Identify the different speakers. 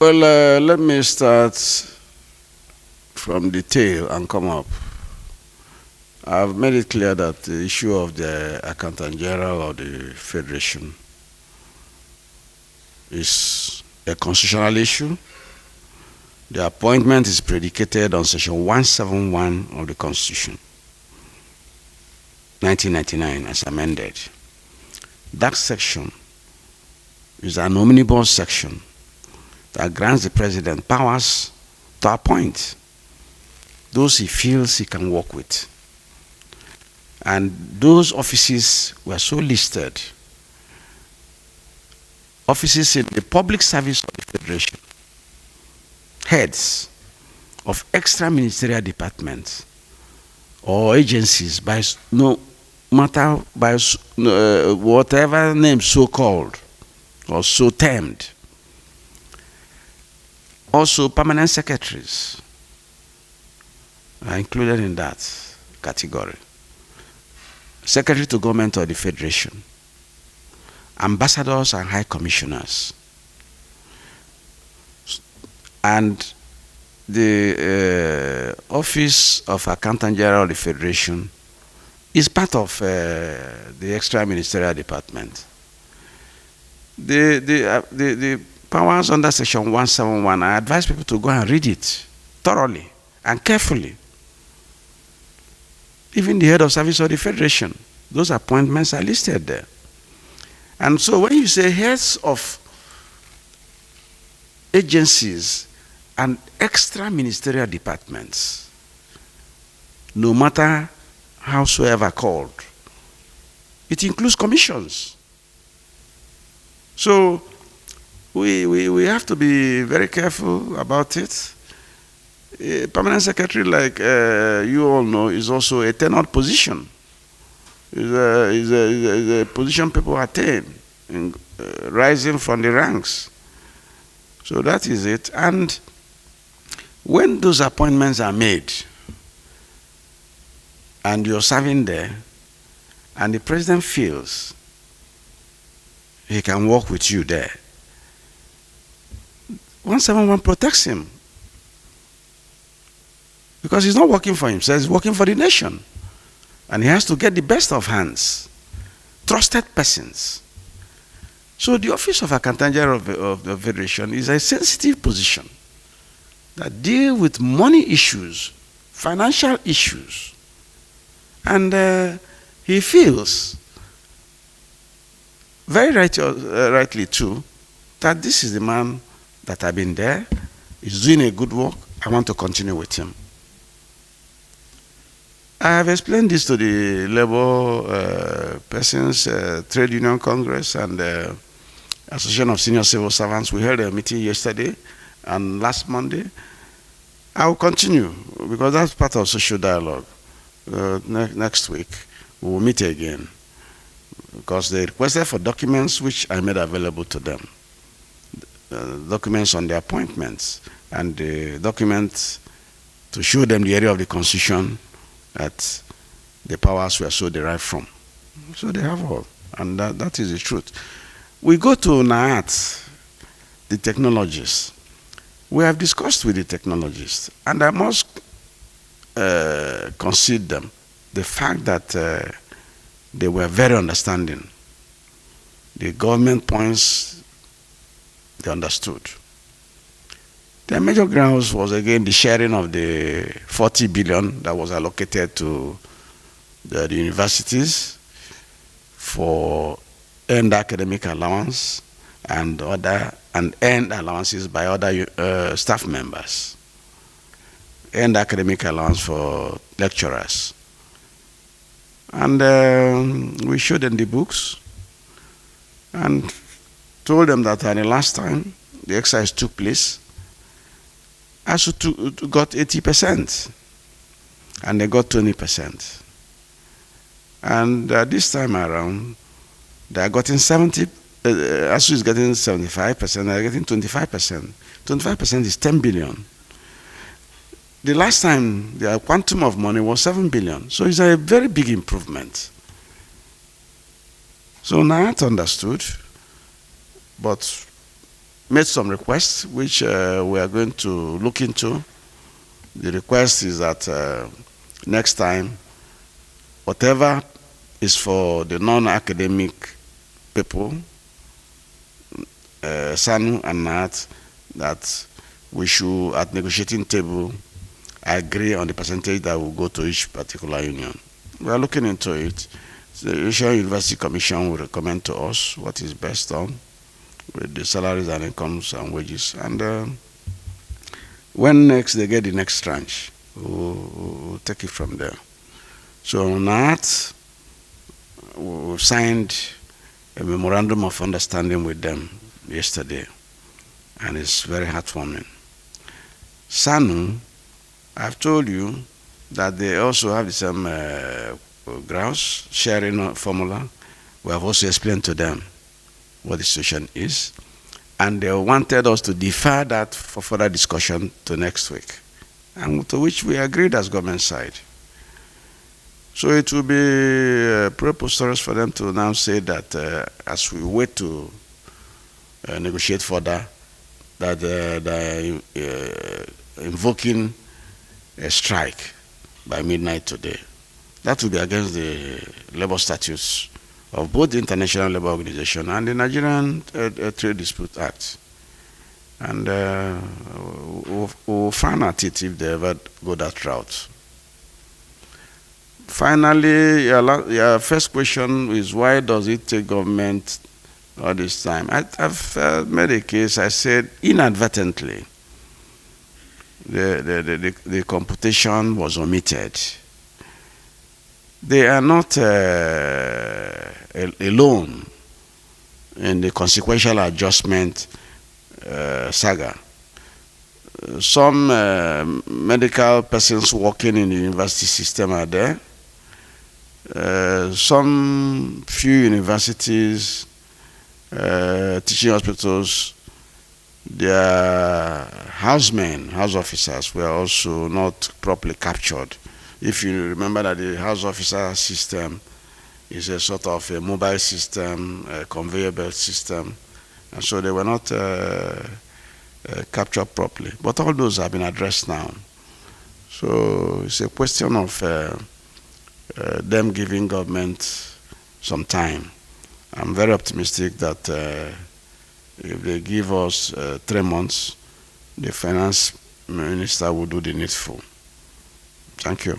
Speaker 1: Well, let me start from the tail and come up. I've made it clear that the issue of the Accountant General of the Federation is a constitutional issue. The appointment is predicated on Section 171 of the Constitution, 1999, as amended. That section is an omnibus section that grants the president powers to appoint those he feels he can work with. And those offices were so listed. Offices in the public service of the Federation, heads of extra ministerial departments or agencies, by no matter by whatever name so called or so termed. Also, permanent secretaries are included in that category. Secretary to Government of the Federation, ambassadors and high commissioners, and the Office of Accountant General of the Federation is part of the extra ministerial department. The powers under Section 171, I advise people to go and read it thoroughly and carefully. Even the head of service of the Federation, those appointments are listed there. And so when you say heads of agencies and extra ministerial departments, no matter howsoever called, it includes commissions. So we have to be very careful about it. A permanent secretary, like you all know, is also a tenured position. Is a position people attain in rising from the ranks. So that is it. And when those appointments are made and you're serving there and the president feels he can work with you there, 171 protects him. Because he's not working for himself, he's working for the nation. And he has to get the best of hands, trusted persons. So the Office of Accountant General of the Federation is a sensitive position that deals with money issues, financial issues. And he feels, very rightly too, that this is the man that I've been there, he's doing a good work, I want to continue with him. I have explained this to the Labour Persons Trade Union Congress and Association of Senior Civil Servants. We held a meeting yesterday and last Monday. I will continue because that's part of social dialogue. Next week we will meet again because they requested for documents which I made available to them. Documents on the appointments and the documents to show them the area of the Constitution that the powers were so derived from. So they have all, and that is the truth. We go to NAAT, the technologists. We have discussed with the technologists, and I must concede them the fact that they were very understanding. The government points, they understood. The major grounds was again the sharing of the 40 billion that was allocated to the universities for earned academic allowance and earned allowances by other staff members. Earned academic allowance for lecturers. And we showed them the books and told them that the last time the exercise took place, ASU got 80%, and they got 20%. And this time around, they are getting 70, ASU is getting 75%, they are getting 25%. 25% is 10 billion. The last time, the quantum of money was 7 billion. So it's a very big improvement. So NAAT understood, but made some requests, which we are going to look into. The request is that next time, whatever is for the non-academic people, SANNU and NAT, that we should, at negotiating table, agree on the percentage that will go to each particular union. We are looking into it. The Asian University Commission will recommend to us what is best done with the salaries and incomes and wages. And when next they get the next tranche, we'll take it from there. So on that, we signed a memorandum of understanding with them yesterday, and it's very heartwarming. SANNU, I've told you that they also have the same grounds sharing formula. We have also explained to them what the situation is, and they wanted us to defer that for further discussion to next week, and to which we agreed as government side. So it will be preposterous for them to now say that as we wait to negotiate further, that they're invoking a strike by midnight today. That will be against the labor statutes of both the International Labour Organization and the Nigerian Trade Dispute Act. And we'll find out it if they ever go that route. Finally, your first question is, why does it take government all this time? I've made a case. I said inadvertently the computation was omitted. They are not alone in the consequential adjustment saga. Some medical persons working in the university system are there. Some few universities, teaching hospitals, their housemen, house officers were also not properly captured. If you remember that the house officer system is a sort of a mobile system, a conveyor belt system, and so they were not captured properly. But all those have been addressed now. So it's a question of them giving government some time. I'm very optimistic that if they give us 3 months, the finance minister will do the needful. Thank you.